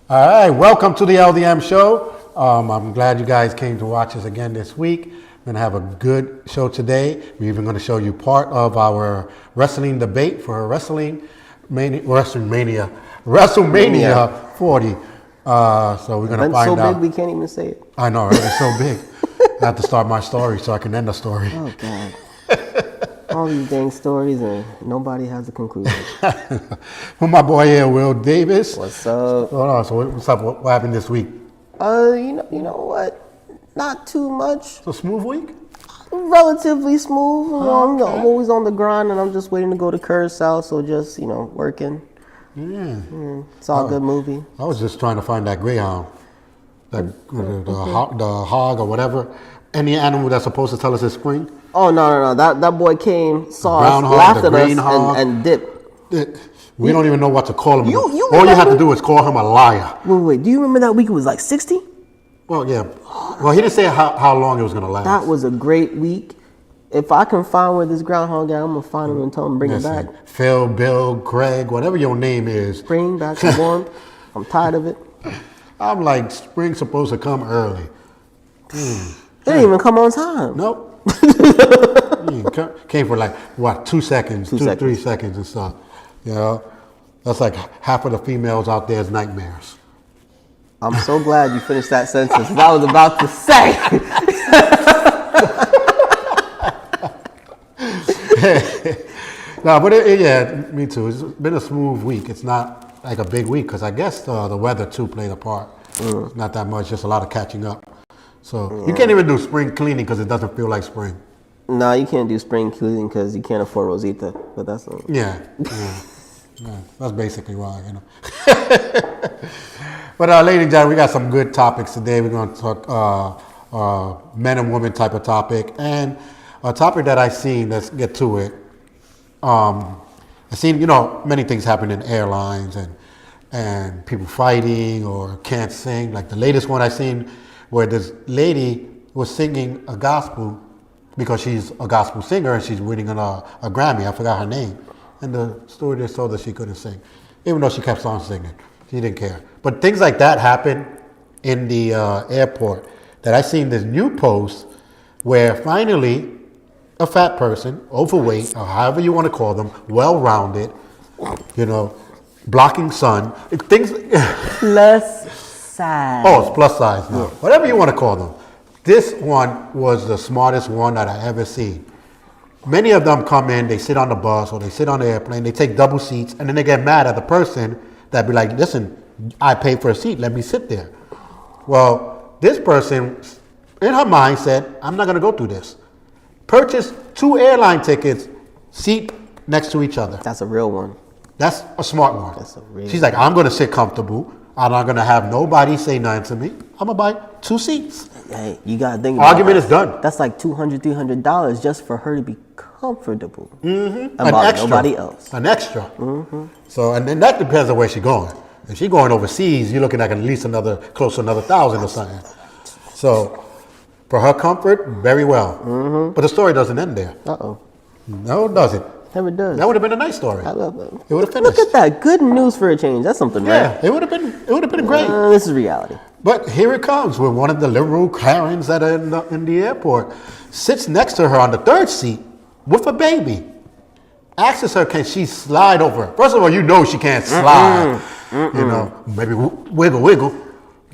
All right, welcome to the LDM Show. I'm glad you guys came to watch us again this week. We're going to have a good show today. We're even going to show you part of our wrestling debate for WrestleMania 40. So we're going to find so out. Big we can't even say it. I know, right? It's so big. I have to start my story so I can end the story. Oh, God. All these dang stories and nobody has a conclusion. With my boy here, Will Davis. What's up? Hold on. So what's up? What happened this week? You know what? Not too much. It's a smooth week? Relatively smooth. Okay. I'm always on the grind and I'm just waiting to go to Curacao, so just, working. Yeah. It's all good movie. I was just trying to find that greyhound, the hog or whatever. Any animal that's supposed to tell us it's spring. Oh, no. That boy came, saw us, Hog, laughed at us, and dipped. We don't even know what to call him. You All you have to do is call him a liar. Wait. Do you remember that week it was like 60? Well, yeah. Well, he didn't say how long it was going to last. That was a great week. If I can find where this groundhog guy, I'm going to find him and tell him to bring it back. Phil, Bill, Greg, whatever your name is. Bring back the warmth. I'm tired of it. I'm like, spring's supposed to come early. They didn't even come on time. Nope. Came for like, 2 seconds, 3 seconds and stuff. That's like half of the females out there's nightmares. I'm so glad you finished that sentence. I was about to say. No, but me too. It's been a smooth week. It's not like a big week because I guess the weather too played a part. Not that much, just a lot of catching up. So you can't even do spring cleaning because it doesn't feel like spring. No, you can't do spring cleaning because you can't afford Rosita. But that's Yeah, that's basically why, But ladies and gentlemen, we got some good topics today. We're going to talk men and women type of topic, and a topic that I seen. Let's get to it. I seen many things happen in airlines and people fighting or can't sing. Like the latest one I seen, where this lady was singing a gospel because she's a gospel singer and she's winning a Grammy. I forgot her name, and the stewardess told her she couldn't sing, even though she kept on singing. She didn't care. But things like that happen in the airport. That I seen this new post where finally a fat person, overweight, or however you want to call them, well-rounded, blocking sun, things. Plus size. Oh, it's plus size now. Yeah. Whatever you want to call them. This one was the smartest one that I ever seen. Many of them come in, they sit on the bus or they sit on the airplane, they take double seats, and then they get mad at the person that be like, listen, I paid for a seat, let me sit there. Well, this person, in her mind, said, I'm not going to go through this. Purchase 2 airline tickets, seat next to each other. That's a real one. That's a smart one. That's a real She's like, I'm going to sit comfortable. I'm not going to have nobody say nothing to me. I'm going to buy 2 seats. Hey, you got to think about Argument is done. That's like $200, $300 just for her to be comfortable. Mm-hmm. An extra. Nobody else. An extra. Mm-hmm. So, and then that depends on where she's going. If she's going overseas, you're looking at least close to another 1,000 or something. So, for her comfort, very well. Mm-hmm. But the story doesn't end there. Uh-oh. No, it doesn't. Never does. That would have been a nice story. I love it. It would have finished. Look at that. Good news for a change. That's something, right? Yeah, it would have been great. This is reality. But here it comes with one of the liberal Karens that are in the airport. Sits next to her on the 3rd seat with a baby. Asks her, can she slide over? First of all, she can't slide. Maybe wiggle.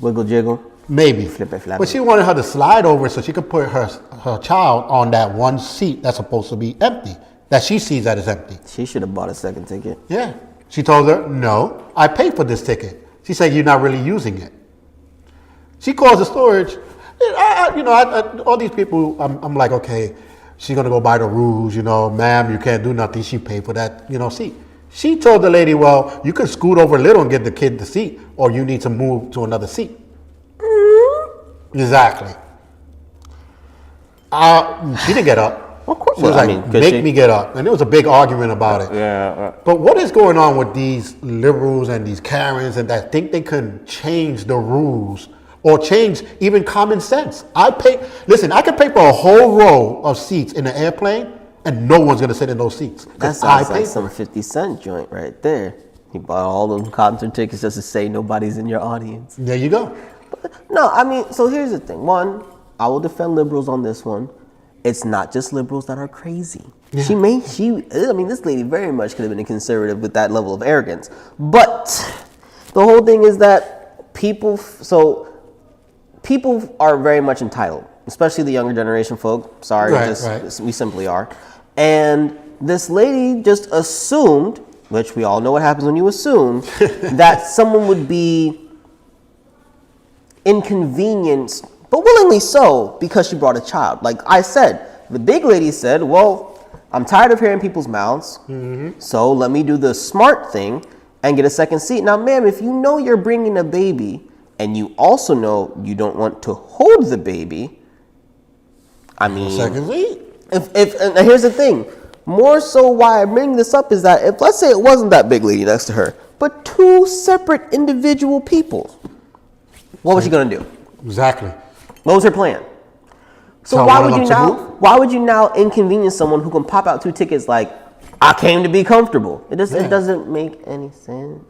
Wiggle, jiggle. Maybe. Flip it. But she wanted her to slide over so she could put her child on that one seat that's supposed to be empty, that she sees that is empty. She should have bought a second ticket. Yeah. She told her, no, I paid for this ticket. She said, you're not really using it. She calls the storage. All these people, I'm like, okay, she's going to go by the rules, ma'am, you can't do nothing. She paid for that, seat. She told the lady, well, you can scoot over a little and get the kid the seat, or you need to move to another seat. Mm-hmm. Exactly. She didn't get up. Of course. She was make me get up. And there was a big argument about it. Yeah. But what is going on with these liberals and these Karens and that think they can change the rules or change even common sense? I can pay for a whole row of seats in an airplane and no one's going to sit in those seats. That sounds like some 50 Cent joint right there. He bought all them concert tickets just to say nobody's in your audience. There you go. No, I mean, so here's the thing. One, I will defend liberals on this one. It's not just liberals that are crazy. Yeah. I mean, this lady very much could have been a conservative with that level of arrogance. But the whole thing is that people are very much entitled, especially the younger generation folk. Sorry, Right. We simply are. And this lady just assumed, which we all know what happens when you assume, that someone would be inconvenienced, but willingly so, because she brought a child. Like I said, the big lady said, well, I'm tired of hearing people's mouths, so let me do the smart thing and get a second seat. Now, ma'am, if you know you're bringing a baby and you also know you don't want to hold the baby, I mean, Second seat. and here's the thing, more so why I bring this up is that if, let's say it wasn't that big lady next to her, but two separate individual people, what was she gonna do? Exactly. What was her plan? So Tell why one would of you them to now? move? Why would you now inconvenience someone who can pop out 2 tickets like, I came to be comfortable? It doesn't make any sense.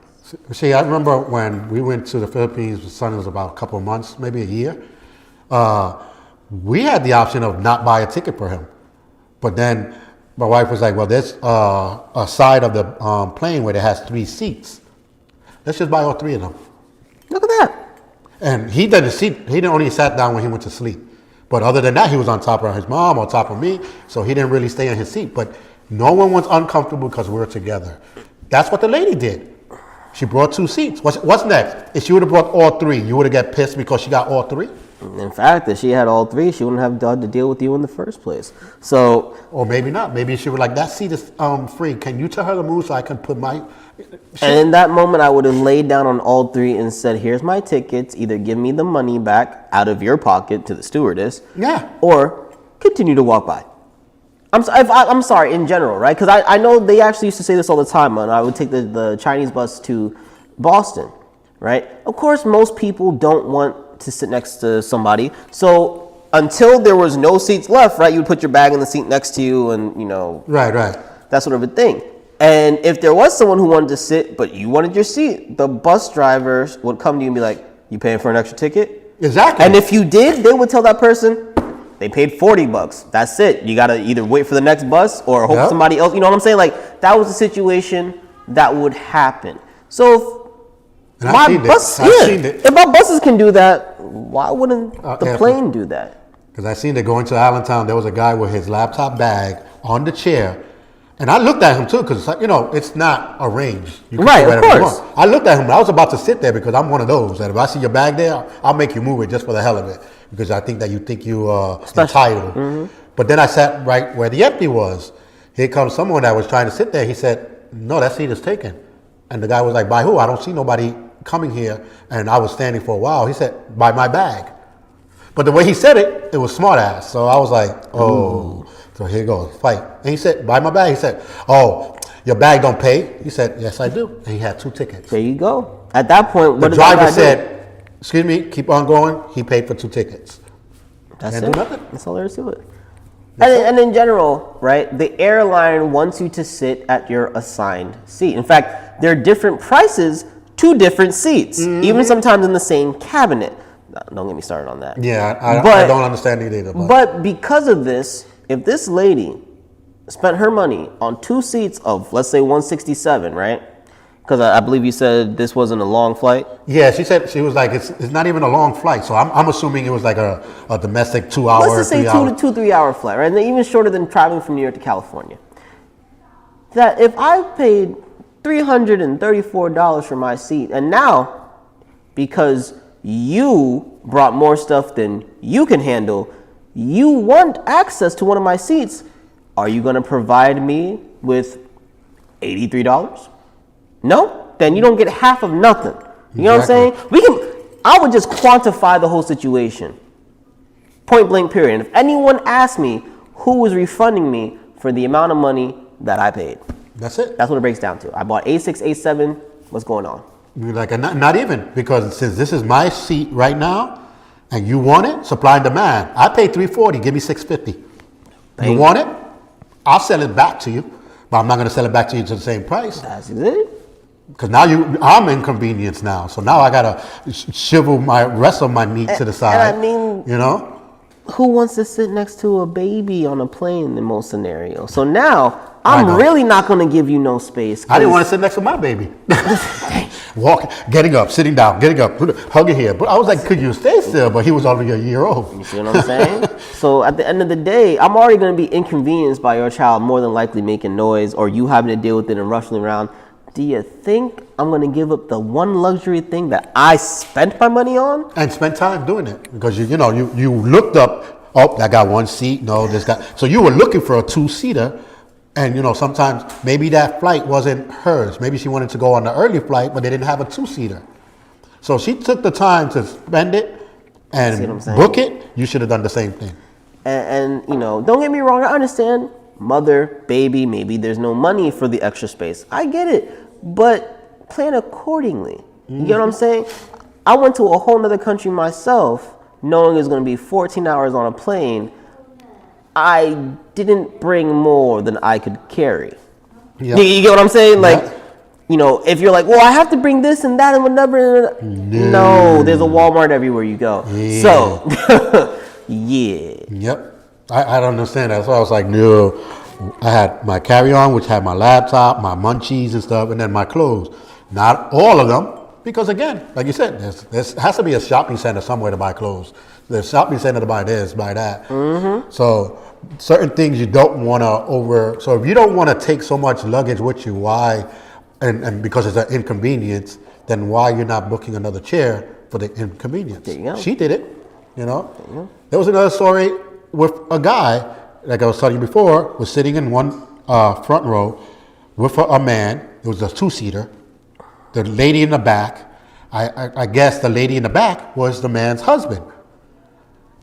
See, I remember when we went to the Philippines, my son was about a couple of months, maybe a year. We had the option of not buy a ticket for him. But then my wife was like, well, there's a side of the plane where it has 3 seats. Let's just buy all 3 of them. Look at that. And he didn't only sat down when he went to sleep. But other than that, he was on top of his mom, on top of me, so he didn't really stay in his seat. But no one was uncomfortable because we were together. That's what the lady did. She brought 2 seats. What's next? If she would have brought all 3, you would have got pissed because she got all 3? In fact, if she had all 3, she wouldn't have had to deal with you in the first place. So, Or maybe not. Maybe she was like, that seat is free. Can you tell her to move so I can put my... and in that moment, I would have laid down on all 3 and said, here's my tickets. Either give me the money back out of your pocket to the stewardess. Yeah. Or continue to walk by. I'm sorry, in general, right? Because I know they actually used to say this all the time. And I would take the Chinese bus to Boston, right? Of course, most people don't want to sit next to somebody. So until there was no seats left, right, you would put your bag in the seat next to you and, Right. that sort of a thing. And if there was someone who wanted to sit, but you wanted your seat, the bus drivers would come to you and be like, you paying for an extra ticket? Exactly. And if you did, they would tell that person, they paid $40. That's it. You got to either wait for the next bus or hope somebody else, you know what I'm saying? Like, that was a situation that would happen. So if my buses can do that, why wouldn't the plane do that? Because I seen that going to Allentown, there was a guy with his laptop bag on the chair. And I looked at him too, because it's not arranged. You can Right, do of whatever you course. want. I looked at him. I was about to sit there because I'm one of those that if I see your bag there, I'll make you move it just for the hell of it, because I think that you think you entitled. But then I sat right where the empty was. Here comes someone that was trying to sit there. He said, "No, that seat is taken." And the guy was like, "By who? I don't see nobody coming here." And I was standing for a while. He said, "By my bag." But the way he said it, it was smart ass. So I was like, "Oh." So here goes, fight. And he said, buy my bag. He said, "Oh, your bag don't pay?" He said, "Yes, I do." And he had 2 tickets. There you go. At that point, The driver said, "Excuse me, keep on going." He paid for 2 tickets. That's Can't it. do nothing. That's all there is to it. And in general, right, the airline wants you to sit at your assigned seat. In fact, there are different prices to different seats, even sometimes in the same cabinet. Don't get me started on that. Yeah, I don't understand it either. But because of this, if this lady spent her money on 2 seats of, let's say, 167, right? Because I believe you said this wasn't a long flight. Yeah, she said, she was like, it's not even a long flight. So I'm assuming it was like a domestic 2 hour, Let's just say 3 hour flight, right? And then even shorter than traveling from New York to California. That if I paid $334 for my seat, and now, because you brought more stuff than you can handle, you want access to one of my seats, are you going to provide me with $83? No? Then you don't get half of nothing. You know what I'm saying? I would just quantify the whole situation. Point blank period. And if anyone asked me who was refunding me for the amount of money that I paid. That's it. That's what it breaks down to. I bought A6, A7, what's going on? You're like, not even, because since this is my seat right now, and you want it, supply and demand. I paid $340, give me $650. You want it? I'll sell it back to you, but I'm not going to sell it back to you to the same price. That's it. Because now I'm inconvenienced now. So now I gotta shivel my rest of my meat to the side. And I mean, you know, who wants to sit next to a baby on a plane in most scenarios? So now I I'm know. really not going to give you no space. I didn't want to sit next to my baby. Walking, getting up, sitting down, getting up, hugging here. But I was like, could you stay still? But he was already a year old. You see what I'm saying? So at the end of the day, I'm already going to be inconvenienced by your child more than likely making noise or you having to deal with it and rushing around. Do you think I'm going to give up the one luxury thing that I spent my money on? And spend time doing it. Because you looked up, oh, I got one seat. No, this guy. So you were looking for a 2-seater. And, sometimes maybe that flight wasn't hers. Maybe she wanted to go on the early flight, but they didn't have a 2-seater. So she took the time to spend it and book it. You should have done the same thing. And don't get me wrong. I understand mother, baby, maybe there's no money for the extra space. I get it. But plan accordingly. You get what I'm saying? I went to a whole nother country myself, knowing it was going to be 14 hours on a plane. I didn't bring more than I could carry. Yep. You get what I'm saying? Like, if you're like, well, I have to bring this and that and whatever. No, there's a Walmart everywhere you go. Yeah. So, yeah. Yep. I don't understand that. So I was like, no. I had my carry-on, which had my laptop, my munchies and stuff, and then my clothes. Not all of them, because again, like you said, there has to be a shopping center somewhere to buy clothes. There's a shopping center to buy this, buy that. Mm-hmm. So certain things you don't want to so if you don't want to take so much luggage with you, why, and because it's an inconvenience, then why you're not booking another chair for the inconvenience? There you go. She did it, There was another story with a guy, like I was telling you before, was sitting in one front row with a man. It was a 2-seater. The lady in the back, I guess the lady in the back was the man's husband.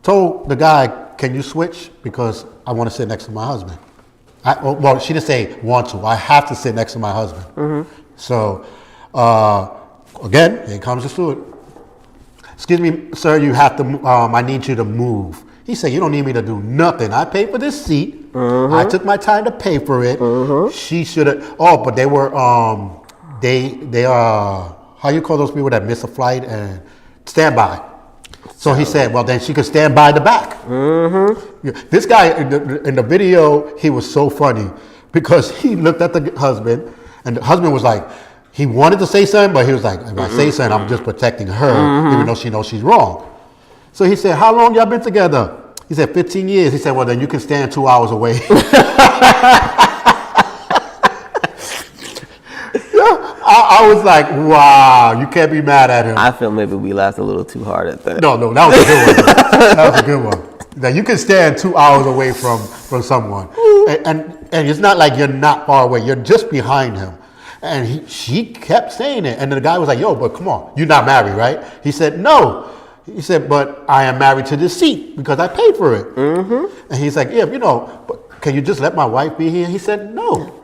Told the guy, can you switch? Because I want to sit next to my husband. Well, she didn't say want to. I have to sit next to my husband. Mm-hmm. So, again, here comes the steward. Excuse me, sir, you have to, I need you to move. He said, you don't need me to do nothing. I paid for this seat. Mm-hmm. I took my time to pay for it. Mm-hmm. She should have, but they were, they are, how you call those people that miss a flight and standby? So he said, well, then she could stand by the back. Mm-hmm. This guy, in the video, he was so funny because he looked at the husband, and the husband was like, he wanted to say something, but he was like, if I say something, I'm just protecting her, even though she knows she's wrong. So he said, how long y'all been together? He said, 15 years. He said, well, then you can stand 2 hours away. I was like, wow, you can't be mad at him. I feel maybe we laughed a little too hard at that. No, that was a good one. That was a good one. Now you can stand 2 hours away from someone, and it's not like you're not far away. You're just behind him, and she kept saying it. And the guy was like, "Yo, but come on, you're not married, right?" He said, "No." He said, "But I am married to this seat because I paid for it." Mm-hmm. And he's like, "Yeah, but can you just let my wife be here?" He said, "No."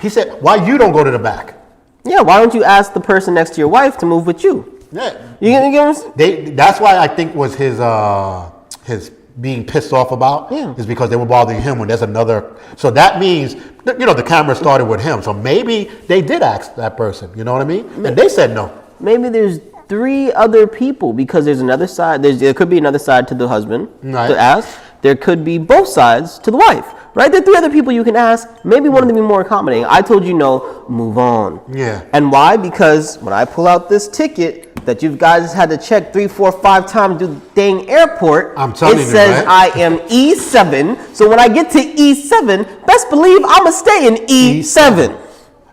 He said, "Why you don't go to the back?" Yeah, why don't you ask the person next to your wife to move with you? Yeah, you get that's why I think was his being pissed off about is because they were bothering him when there's another. So that means the camera started with him. So maybe they did ask that person. You know what I mean? And they said no. Maybe there's 3 other people because there's another side. There could be another side to the husband to ask. There could be both sides to the wife. Right? There are 3 other people you can ask. Maybe one of them be more accommodating. I told you no, move on. Yeah. And why? Because when I pull out this ticket that you guys had to check 3, 4, 5 times to the dang airport, it says I am E7. So when I get to E7, best believe I'ma stay in E7.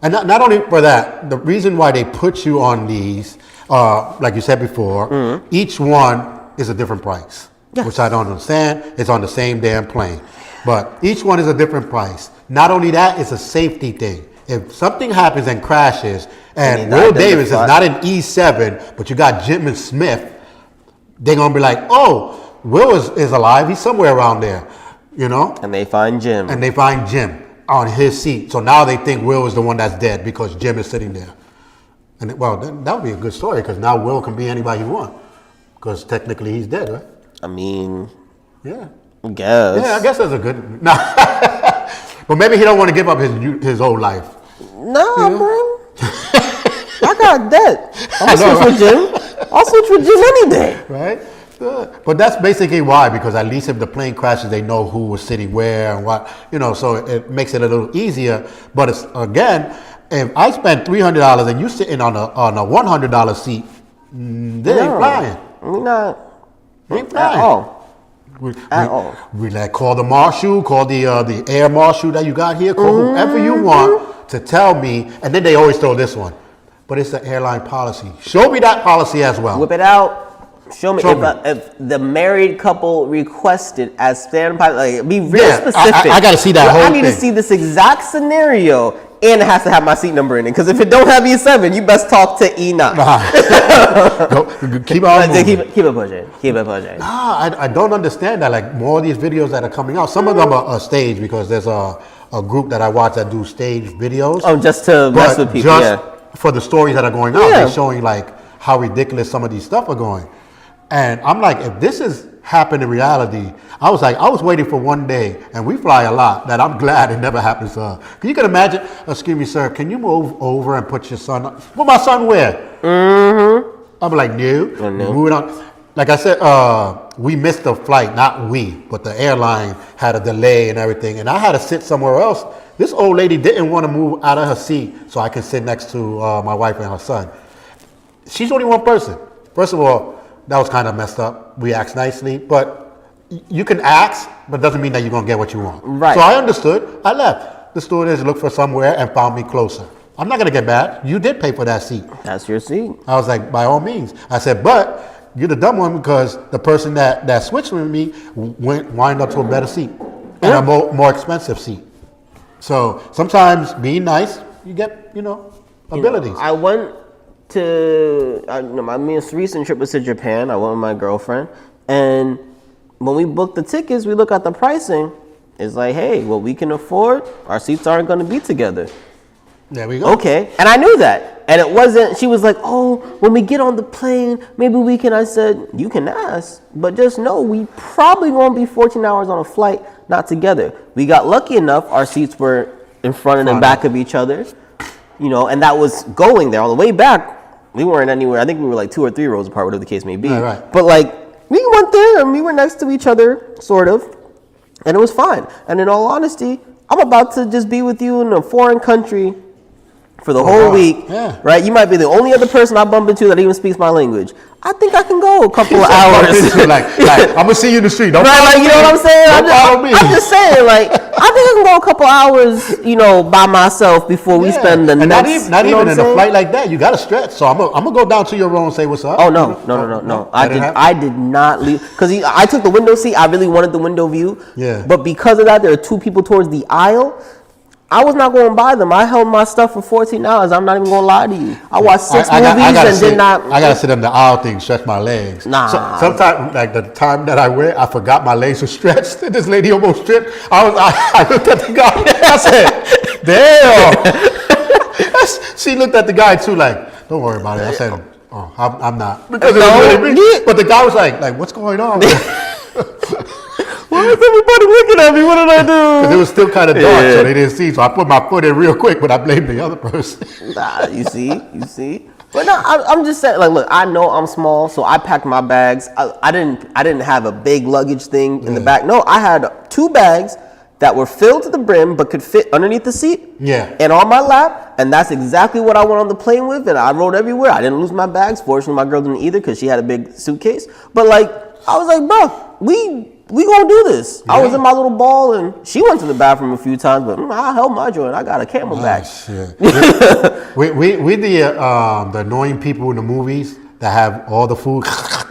And not only for that, the reason why they put you on these, like you said before, each one is a different price, which I don't understand. It's on the same damn plane. But each one is a different price. Not only that, it's a safety thing. If something happens and crashes, and Will Davis is not in E7, but you got Jim and Smith, they're going to be like, oh, Will is alive. He's somewhere around there, And they find Jim. And they find Jim on his seat. So now they think Will is the one that's dead because Jim is sitting there. And that would be a good story because now Will can be anybody he wants because technically he's dead, right? I mean, yeah. I guess. Yeah, I guess that's a good. No. But maybe he don't want to give up his old life. No, bro. got that. I'll switch with Jim. I'll switch with Jim any day. Right? Good. But that's basically why, because at least if the plane crashes, they know who was sitting where and what, so it makes it a little easier. But it's, again, if I spend $300 and you sitting on a $100 seat, they ain't flying. We're not. They ain't flying. At all. We like call the marshal, call the air marshal that you got here, call whoever you want to tell me, and then they always throw this one. But it's the airline policy. Show me that policy as well. Whip it out. Show me if the married couple requested as standard pilot, like be real specific. I got to see that whole thing. I need to see this exact scenariio, and it has to have my seat number in it. Because if it don't have E7, you best talk to E9. Keep on moving. Keep it pushing. Keep it pushing. Nah, I don't understand that. Like more of these videos that are coming out, some of them are staged because there's a group that I watch that do staged videos. Oh, just to mess with people. Just for the stories that are going out, they're showing like how ridiculous some of these stuff are going. And I'm like, if this has happened in reality, I was waiting for one day, and we fly a lot, that I'm glad it never happens to her. You can imagine, excuse me, sir, can you move over and put your son, put my son where? Mm-hmm. I'm like, no. Moving on. Like I said, we missed the flight, not we, but the airline had a delay and everything, and I had to sit somewhere else. This old lady didn't want to move out of her seat so I could sit next to my wife and her son. She's only one person. First of all, that was kind of messed up. We asked nicely, but you can ask, but doesn't mean that you're going to get what you want. Right. So I understood. I left. The stewardess looked for somewhere and found me closer. I'm not going to get mad. You did pay for that seat. That's your seat. I was like, by all means. I said, but you're the dumb one because the person that switched with me wind up to a better seat and a more expensive seat. So sometimes being nice, you get, abilities. I went to my most recent trip was to Japan. I went with my girlfriend, and when we booked the tickets, we look at the pricing. It's like, hey, what we can afford, our seats aren't going to be together. There we go. Okay, and I knew that, and it wasn't. She was like, oh, when we get on the plane, maybe we can. I said, you can ask, but just know we probably won't be 14 hours on a flight not together. We got lucky enough; our seats were in front and back of each other, and that was going there. On the way back, we weren't anywhere. I think we were like 2 or 3 rows apart, whatever the case may be. Right. But we went there and we were next to each other, sort of, and it was fine. And in all honesty, I'm about to just be with you in a foreign country for the whole week, right? You might be the only other person I bump into that even speaks my language. I think I can go a couple of hours. like, I'm gonna see you in the street. Don't right, follow you me. know what I'm saying? I'm just saying, I think I can go a couple hours, by myself before we spend the next. Not even in a flight like that. You gotta stretch. So I'm gonna go down to your row and say what's up. Oh no. I did not leave because I took the window seat. I really wanted the window view. Yeah. But because of that, there are 2 people towards the aisle. I was not going by them. I held my stuff for 14 hours. I'm not even going to lie to you. I watched 6 movies and did not. I got to sit in the aisle thing, stretch my legs. Nah. So, sometimes, like the time that I went, I forgot my legs were stretched. This lady almost tripped. I looked at the guy. I said, damn. She looked at the guy too like, don't worry about it. I said, oh, I'm not. Because but the guy was like, what's going on? Why is everybody looking at me? What did I do? Because it was still kind of dark, so they didn't see. So I put my foot in real quick, but I blamed the other person. Nah, you see. But no, I'm just saying. Look, I know I'm small, so I packed my bags. I didn't have a big luggage thing in the back. No, I had 2 bags that were filled to the brim, but could fit underneath the seat. Yeah. And on my lap, and that's exactly what I went on the plane with. And I rode everywhere. I didn't lose my bags. Fortunately, my girl didn't either because she had a big suitcase. But I was like, bro, we gonna do this. Yeah. I was in my little ball, and she went to the bathroom a few times, but I held my joint. I got a Camelback. We the annoying people in the movies that have all the food,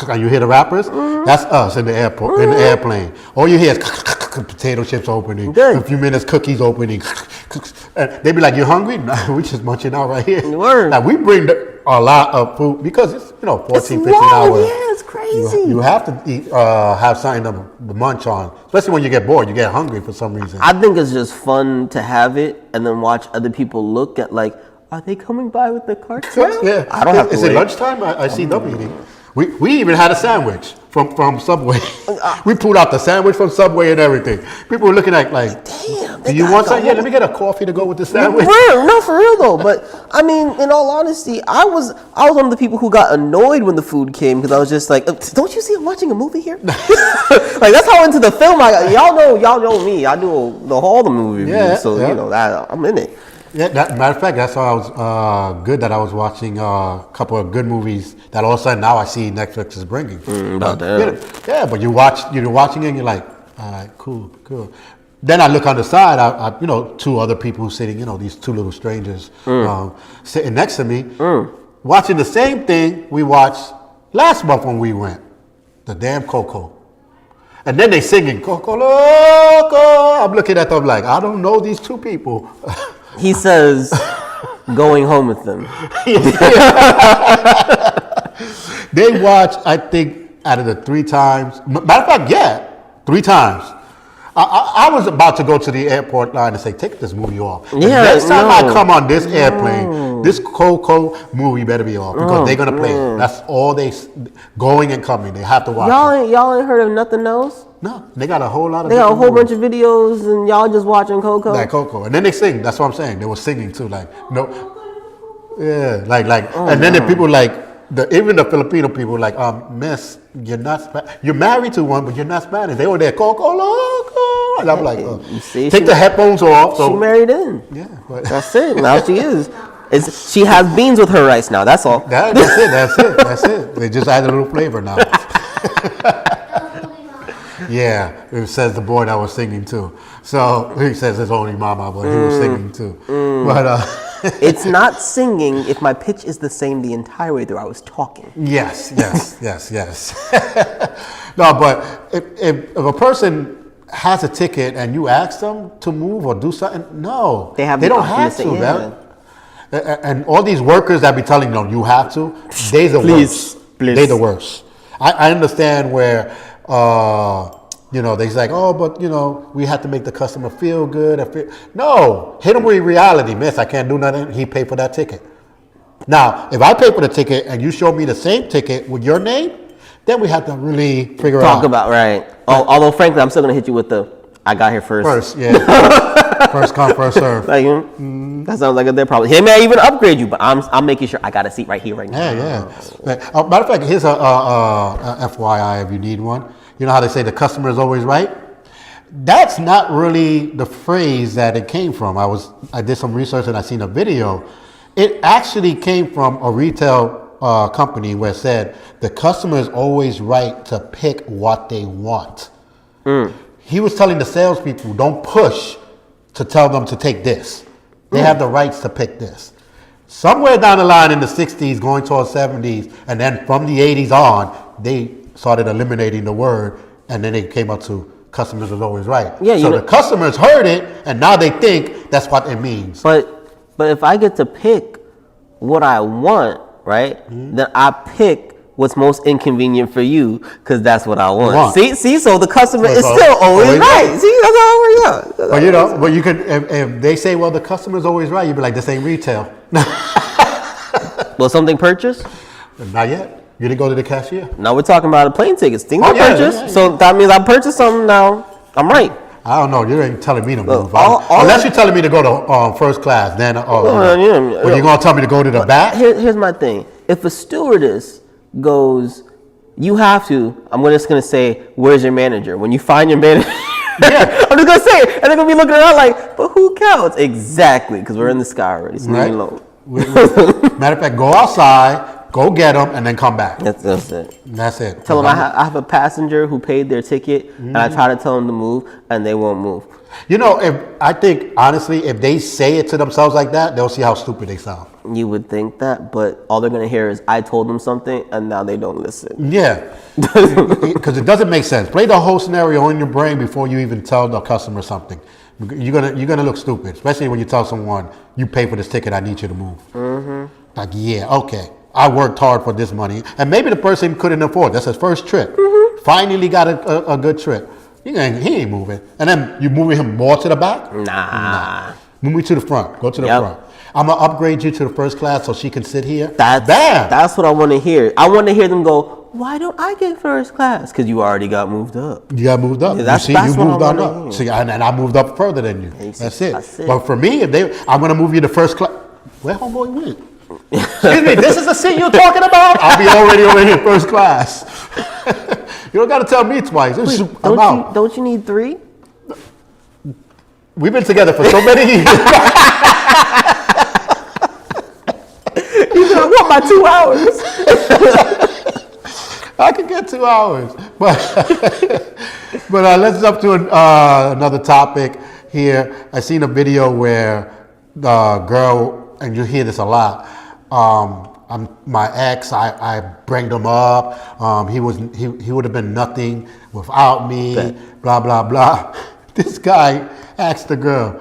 and you hear the rappers. Mm-hmm. That's us in the airport, in the airplane. All you hear is potato chips opening, a few minutes cookies opening. And they be like, "You hungry?" Nah, we just munching out right here. Word. Like we bring a lot of food because it's 14, 15 hours. Yeah, it's crazy. You have to eat, have something to munch on, especially when you get bored. You get hungry for some reason. I think it's just fun to have it and then watch other people look at are they coming by with the carts? Yeah. I don't have to Is wait. it lunchtime? I see them eating. We even had a sandwich from Subway. We pulled out the sandwich from Subway and everything. People were looking at like, damn. do you want something? Yeah, let me get a coffee to go with the sandwich. No, for real though. But I mean, in all honesty, I was one of the people who got annoyed when the food came because I was just like, don't you see I'm watching a movie here? Like that's how into the film I got. Y'all know me. I do all the movie reviews, so you know that I'm in it. Yeah, matter of fact, that's why I was good that I was watching a couple of good movies that all of a sudden now I see Netflix is bringing. About that. Yeah, but you're watching it and you're like, all right, cool. Then I look on the side, I two other people sitting, these two little strangers sitting next to me, watching the same thing we watched last month when we went, the damn Coco. And then they singing Coco Loco. I'm looking at them like, I don't know these two people. He says, going home with them. They watched, I think, out of the 3 times. Matter of fact, yeah, 3 times. I was about to go to the airport line and say, take this movie off. Yeah, next time I come on this airplane, this Coco movie better be off because they're going to play it. That's all they going and coming. They have to watch it. Y'all ain't heard of nothing else? No, they got a whole lot of. They got a whole bunch of videos, and y'all just watching Coco. Like Coco, and then they sing. That's what I'm saying. They were singing too, like yeah, like. And then the people like even the Filipino people like, Miss, you're not. You're married to one, but you're not Spanish. They were there, Coco Loco, and I'm like, take the headphones off. So she married in. Yeah, but that's it. Now she is. She has beans with her rice now. That's all. That's it. They just add a little flavor now. Yeah, it says the boy that was singing too. So he says it's only mama, but he was singing too. But it's not singing if my pitch is the same the entire way through. I was talking. Yes. No, but if a person has a ticket and you ask them to move or do something, no, they don't have to, man. And all these workers that be telling them you have to, they're the worst. They're the worst. I understand where. They's like, oh, but we have to make the customer feel good. No, hit him with reality, miss. I can't do nothing. He paid for that ticket. Now, if I pay for the ticket and you show me the same ticket with your name, then we have to really figure out. Talk about right. Although, frankly, I'm still gonna hit you with the I got here first. First, yeah. First come, first serve. Like, that sounds like they're probably. He may even upgrade you, but I'm making sure I got a seat right here, right now. Yeah. Matter of fact, here's a FYI if you need one. You know how they say the customer is always right? That's not really the phrase that it came from. I did some research and I seen a video. It actually came from a retail company where it said the customer is always right to pick what they want. He was telling the salespeople, don't push to tell them to take this. They have the rights to pick this. Somewhere down the line in the 60s, going towards 70s, and then from the 80s on, they started eliminating the word, and then they came up to customers is always right. Yeah, so the customers heard it, and now they think that's what it means. But if I get to pick what I want, right, then I pick what's most inconvenient for you because that's what I want. See, so the customer is still always right. See, that's how it works out. But you could, if they say, well, the customer's always right, you'd be like, this ain't retail. Well, something purchased? Not yet. You didn't go to the cashier. No, we're talking about plane tickets. Things I purchased. Yeah. So that means I purchased something now. I'm right. I don't know. You ain't telling me to move. Unless you're telling me to go to first class, then but you're going to tell me to go to the back? Here's my thing. If a stewardess goes, you have to, I'm just going to say, where's your manager? When you find your manager, yeah. I'm just going to say it. And they're going to be looking around like, but who counts? Exactly, because we're in the sky already. So right. Low. Matter of fact, go outside. Go get them and then come back. That's it. That's it. Tell them I have a passenger who paid their ticket, and I try to tell them to move, and they won't move. I think honestly, if they say it to themselves like that, they'll see how stupid they sound. You would think that, but all they're gonna hear is I told them something, and now they don't listen. Yeah, because it doesn't make sense. Play the whole scenario in your brain before you even tell the customer something. You're gonna look stupid, especially when you tell someone you pay for this ticket. I need you to move. Like, yeah, okay. I worked hard for this money. And maybe the person couldn't afford. That's his first trip. Finally got a good trip. He ain't moving. And then you moving him more to the back? Nah. Move me to the front. Go to the front. I'm going to upgrade you to the first class so she can sit here. That's what I want to hear. I want to hear them go, why don't I get first class? Because you already got moved up. You got moved up. Yeah, that's you what moved I'm on gonna up. See, and I moved up further than you. You see, That's it. that's it. But for me, I'm gonna move you to first class. Where homeboy went? Excuse me, this is the seat you're talking about? I'll be already over here first class. You don't gotta tell me twice. I'm out. Don't you need 3? We've been together for so many years. I want my 2 hours. I could get 2 hours. But let's jump to another topic here. I seen a video where the girl, and you hear this a lot, my ex, I bring him up. He would have been nothing without me. Bet. Blah blah blah. This guy asked the girl,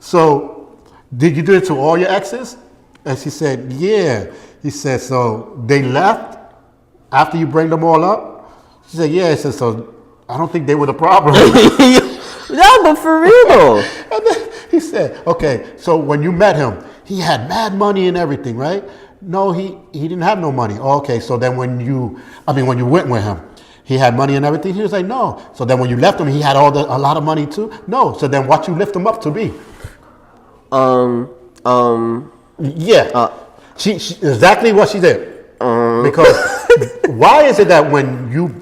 "So, did you do it to all your exes?" And she said, "Yeah." He said, "So they left after you bring them all up?" She said, "Yeah." He said, "So I don't think they were the problem." No, but for real though. And then he said, "Okay, so when you met him, he had mad money and everything, right?" No, he didn't have no money. Okay, so then when you went with him, he had money and everything. He was like, "No." So then when you left him, he had a lot of money too. No. So then what you lift him up to be? Yeah. She exactly what she did. Because why is it that when you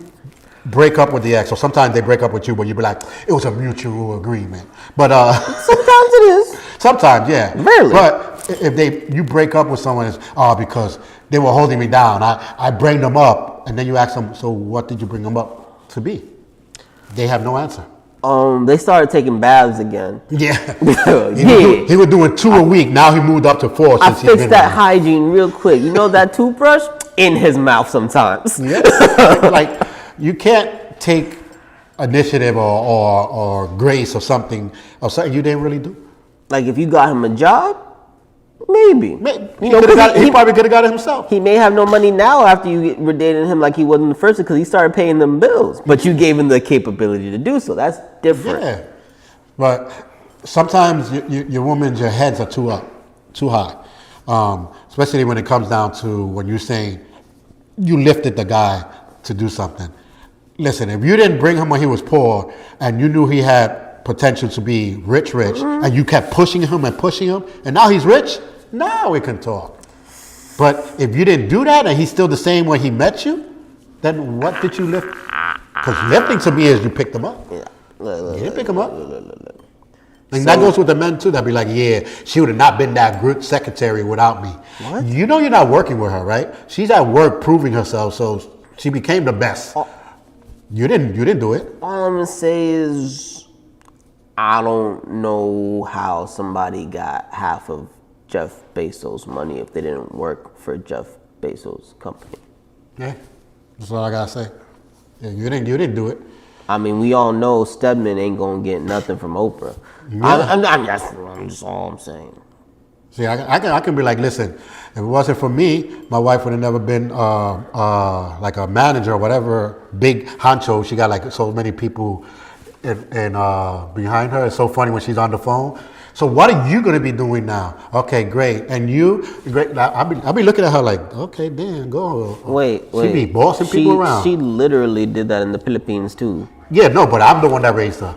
break up with the ex, or sometimes they break up with you, but you be like, it was a mutual agreement. But Sometimes it is. sometimes, yeah. Rarely. But if you break up with someone, it's because they were holding me down. I bring them up, and then you ask them, so what did you bring them up to be? They have no answer. They started taking baths again. Yeah. Yeah. He was doing 2 a week. Now he moved up to 4 I since he's fixed been that with me. hygiene real quick. You know that toothbrush in his mouth sometimes. Yeah. Like you can't take initiative or grace or something you didn't really do. Like if you got him a job, maybe. He probably could have got it himself. He may have no money now after you were dating him like he wasn't the first because he started paying them bills. But you gave him the capability to do so. That's different. Yeah. But sometimes your heads are too high. Especially when it comes down to when you're saying you lifted the guy to do something. Listen, if you didn't bring him when he was poor and you knew he had potential to be rich, and you kept pushing him, and now he's rich, now we can talk. But if you didn't do that and he's still the same when he met you, then what did you lift? Because lifting to me is you picked him up. Yeah. You didn't pick him up. And that goes with the men too. That be like, yeah, she would have not been that good secretary without me. What? You know you're not working with her, right? She's at work proving herself, so she became the best. You didn't do it. All I'm gonna say is I don't know how somebody got half of Jeff Bezos' money if they didn't work for Jeff Bezos' company. Yeah, that's all I gotta say. Yeah, you didn't do it. I mean, we all know Stedman ain't gonna get nothing from Oprah. Yeah. That's just all I'm saying. See, I can be like, listen, if it wasn't for me, my wife would have never been like a manager or whatever, big honcho. She got like so many people in behind her. It's so funny when she's on the phone. So what are you going to be doing now? Okay, great. And you, great. I'll be looking at her like, okay, damn, go. Wait. She be bossing people around. She literally did that in the Philippines too. Yeah, no, but I'm the one that raised her.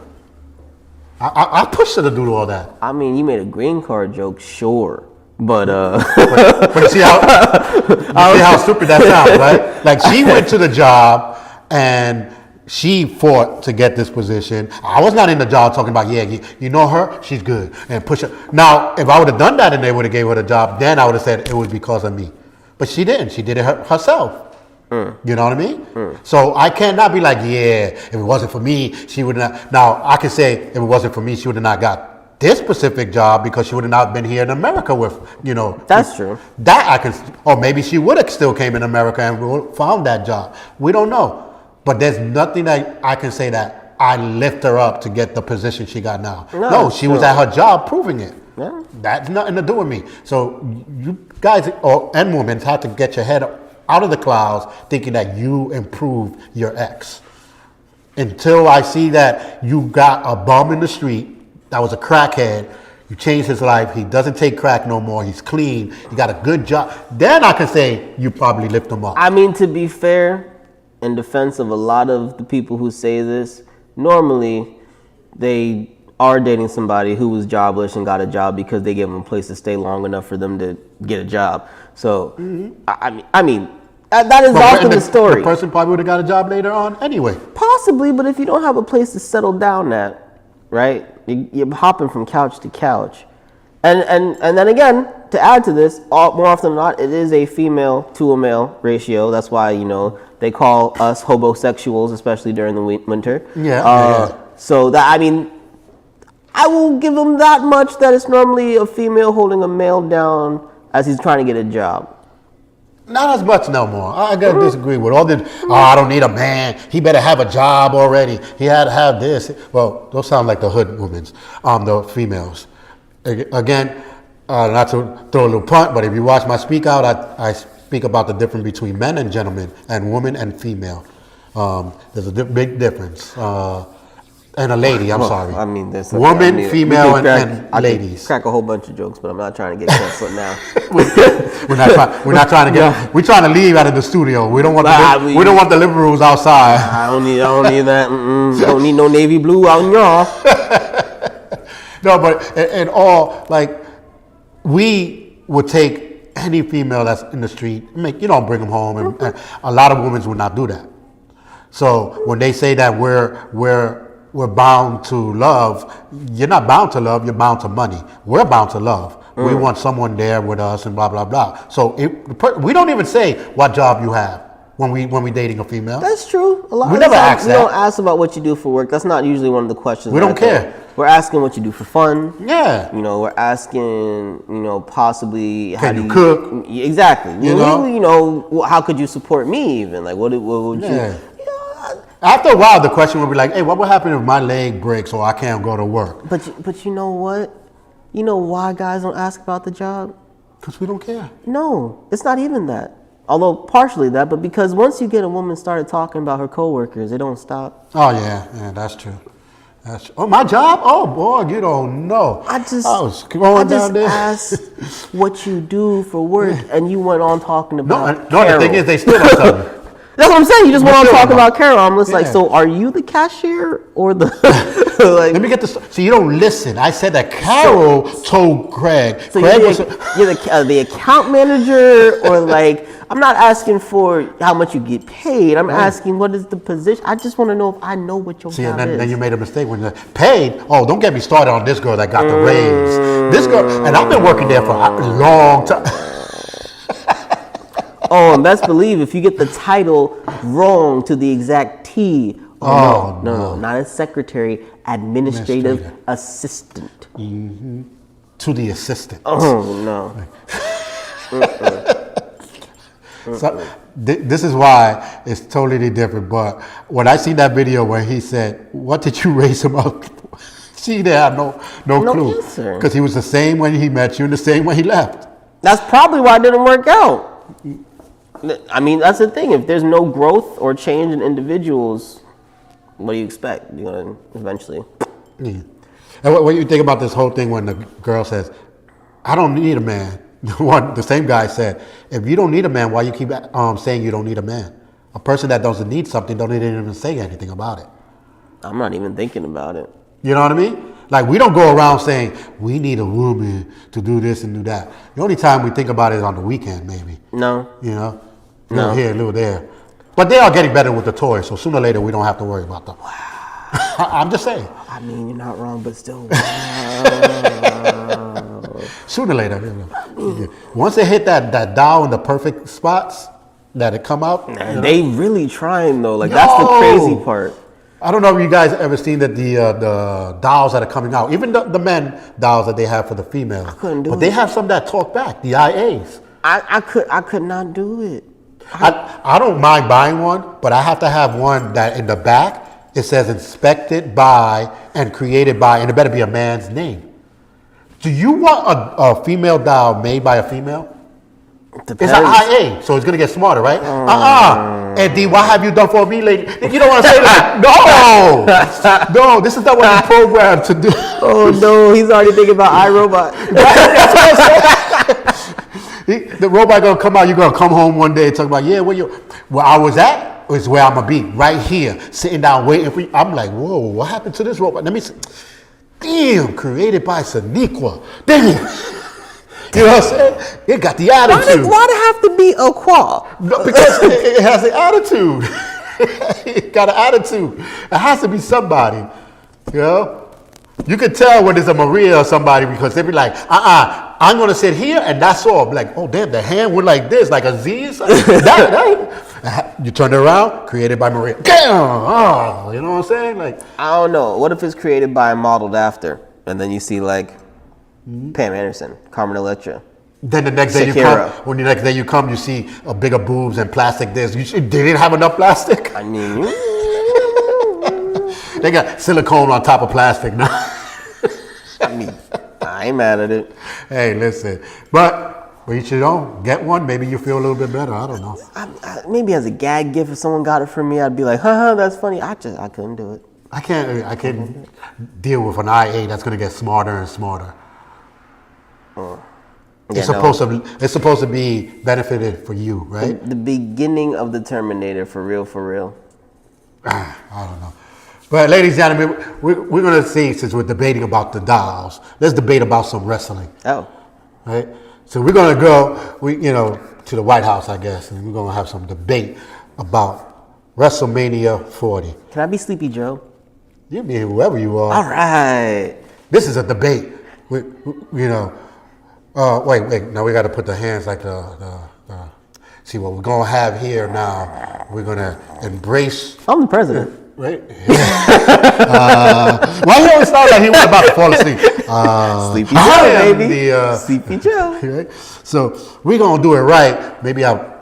I pushed her to do all that. I mean, you made a green card joke, sure. But but you see how stupid that sounds, right? Like she went to the job and she fought to get this position. I was not in the job talking about, yeah, you know her, she's good, and push her. Now, if I would have done that and they would have gave her the job, then I would have said it was because of me. But she didn't. She did it herself. You know what I mean? So I cannot be like, yeah, if it wasn't for me, she would not. Now, I can say if it wasn't for me, she would have not got this specific job because she would have not been here in America with, that's true. That I can, or maybe she would have still came in America and found that job. We don't know. But there's nothing that I can say that I lift her up to get the position she got now. No, she was at her job proving it. Yeah. That's nothing to do with me. So you guys and women have to get your head out of the clouds thinking that you improved your ex. Until I see that you got a bum in the street that was a crackhead, you changed his life, he doesn't take crack no more, he's clean, he got a good job, then I can say you probably lift him up. I mean, to be fair, in defense of a lot of the people who say this, normally they are dating somebody who was jobless and got a job because they gave them a place to stay long enough for them to get a job. So, I mean, that is often the story. The person probably would have got a job later on anyway. Possibly, but if you don't have a place to settle down at, right, you're hopping from couch to couch. And then again, to add to this, more often than not, it is a female to a male ratio. That's why, they call us hobosexuals, especially during the winter. Yeah. So that, I mean, I will give them that much that it's normally a female holding a male down as he's trying to get a job. Not as much no more. I gotta disagree with all the. Oh, I don't need a man. He better have a job already. He had to have this. Well, those sound like the hood women's, the females. Again, not to throw a little punt, but if you watch my speak out, I speak about the difference between men and gentlemen and women and female. There's a big difference. And a lady, I'm sorry. I mean, there's woman, female, and ladies. Crack a whole bunch of jokes, but I'm not trying to get canceled now. We're not trying to get. We're trying to leave out of the studio. We don't want we don't want the liberals outside. I don't need that. Don't need no navy blue out in y'all. No, but in all, like, we would take any female that's in the street, bring them home, and a lot of women would not do that. So when they say that we're bound to love, you're not bound to love, you're bound to money. We're bound to love. We want someone there with us and blah, blah, blah. So we don't even say what job you have when we dating a female. That's true. A lot we of never times ask we that. don't ask about what you do for work. That's not usually one of the questions. We don't care. We're asking what you do for fun. Yeah. We're asking, possibly how Can do you cook? Exactly. How could you support me even? Like what would you? After a while, the question would be like, hey, what would happen if my leg breaks or I can't go to work? But you know what? You know why guys don't ask about the job? Because we don't care. No, it's not even that. Although partially that, but because once you get a woman started talking about her coworkers, it don't stop. Oh, yeah, that's true. Oh, my job? Oh, boy, you don't know. I just asked what you do for work, and you went on talking about No, the thing is, they still don't tell me. That's what I'm saying. You just went on talking about Carol. I'm just like, so are you the cashier or the... Let me get this. So you don't listen. I said that Carol told Craig. So Craig you're the account manager, or like, I'm not asking for how much you get paid. I'm asking what is the position. I just want to know if I know what your job is. Then you made a mistake when you paid. Oh, don't get me started on this girl that got the raise. This girl, and I've been working there for a long time. Oh, and best believe if you get the title wrong to the exact T. No, not as secretary, administrative assistant. Mm-hmm. To the assistant. Oh, no. So this is why it's totally different. But when I see that video where he said, what did you raise him up for? See, they had no clue. Because he was the same when he met you and the same when he left. That's probably why it didn't work out. I mean, that's the thing. If there's no growth or change in individuals, what do you expect? You're going to eventually. Yeah. And what do you think about this whole thing when the girl says, I don't need a man? The same guy said, if you don't need a man, why you keep saying you don't need a man? A person that doesn't need something don't even say anything about it. I'm not even thinking about it. You know what I mean? Like, we don't go around saying, we need a woman to do this and do that. The only time we think about it is on the weekend, maybe. No. A little here, a little there. But they are getting better with the toys, so sooner or later we don't have to worry about them. Wow. I'm just saying. I mean, you're not wrong, but still. Wow. Sooner or later. Once they hit that dial in the perfect spots, that it come out. Man, they really trying, though. Like, that's the crazy part. I don't know if you guys ever seen the dolls that are coming out, even the men dolls that they have for the females. I couldn't do it. But they have some that talk back, the IAs. I could not do it. I don't mind buying one, but I have to have one that in the back it says inspected by and created by, and it better be a man's name. Do you want a female doll made by a female? Depends. It's an IA, so it's gonna get smarter, right? Eddie, what have you done for me, lady? You don't want to say that. No, this is not what you're programmed to do. Oh no, he's already thinking about iRobot. That's what I'm saying. The robot gonna come out. You're gonna come home one day and talk about, where I was at. is where I'm gonna be, right here, sitting down waiting for you. I'm like, whoa, what happened to this robot? Let me see. Damn, created by Saniqua. Damn. You know what I'm saying? It got the attitude. Why'd it have to be a qual? No, because it has an attitude. It got an attitude. It has to be somebody. You know? You can tell when it's a Maria or somebody because they be like, I'm going to sit here and that's all. Like, oh, damn, the hand went like this, like a Z or something. You turn it around, created by Maria. Damn! Oh, you know what I'm saying? Like, I don't know. What if it's created by and modeled after? And then you see like Pam Anderson, Carmen Electra. then the next day Shakira. when the next day you come, you see a bigger boobs and plastic this. They didn't have enough plastic. I mean, They got silicone on top of plastic now. I ain't mad at it. Hey, listen. But each your own. Get one. Maybe you feel a little bit better. I don't know. Maybe as a gag gift, if someone got it for me, I'd be like, haha, that's funny. I couldn't do it. I can't deal with an IA that's going to get smarter and smarter. It's supposed to be benefited for you, right? The beginning of the Terminator, for real. I don't know. But ladies and gentlemen, we're going to see, since we're debating about the dolls, let's debate about some wrestling. Oh. Right? So we're going to go, to the White House, I guess, and we're going to have some debate about WrestleMania 40. Can I be Sleepy Joe? You be whoever you are. All right. This is a debate. Wait. Now we got to put the hands like see what we're going to have here now. We're going to embrace. I'm the president. Right? Why he always sound like he was about to fall asleep? Sleepy Joe, baby. Sleepy Joe. Right? So we're going to do it right. Maybe I'll,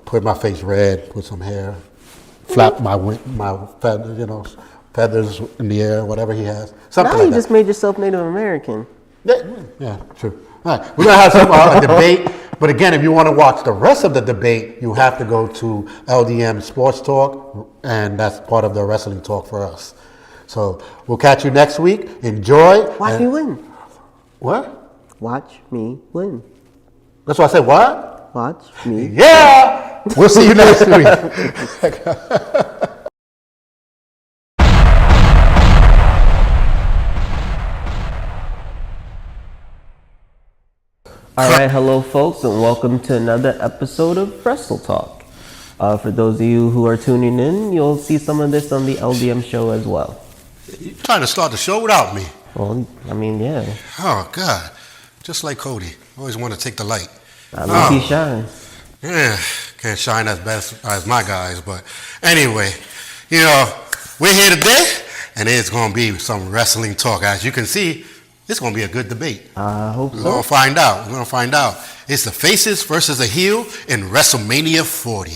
put my face red, put some hair, flap my feathers, feathers in the air, whatever he has. Something Now like you that. just made yourself Native American. Yeah, true. All right, we're going to have some a debate. But again, if you want to watch the rest of the debate, you have to go to LDM Sports Talk, and that's part of the wrestling talk for us. So we'll catch you next week. Enjoy. Watch me win. What? Watch me win. That's why I said what? Watch me. Yeah! We'll see you next week. All right, hello, folks, and welcome to another episode of Wrestle Talk. For those of you who are tuning in, you'll see some of this on the LDM Show as well. You're trying to start the show without me. Well, I mean, yeah. Oh, God. Just like Cody. Always want to take the light. At least he shines. Yeah, can't shine as best as my guys. But anyway, we're here today, and it's going to be some wrestling talk. As you can see, it's going to be a good debate. I hope so. We're going to find out. It's the faces versus the heel in WrestleMania 40.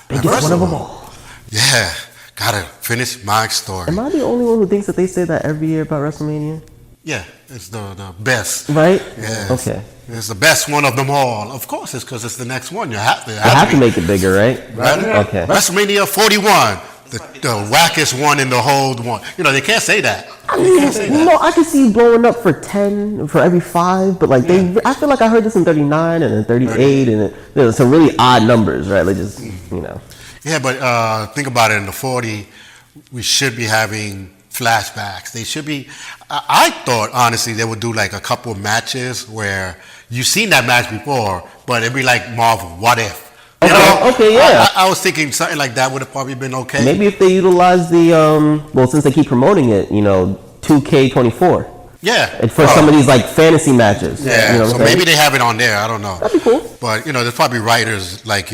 Biggest one of them all. Yeah, gotta finish my story. Am I the only one who thinks that they say that every year about WrestleMania? Yeah, it's the best. Right? Yeah. Okay. It's the best one of them all. Of course, it's because it's the next one. You have to make it bigger, right? Right? Okay. WrestleMania 41. The wackest one in the whole one. They can't say that. I can see blowing up for 10 for every 5, but I feel like I heard this in 39 and then 38 and there's some really odd numbers, right? Like just, Yeah, but think about it. In the 40, we should be having flashbacks. They should be. I thought honestly they would do like a couple of matches where you've seen that match before, but it'd be like Marvel. What if? Okay, yeah. I was thinking something like that would have probably been okay. Maybe if they utilize the since they keep promoting it, 2K24. Yeah. And for some of these like fantasy matches. Yeah. So maybe they have it on there. I don't know. That'd be cool. But there's probably writers like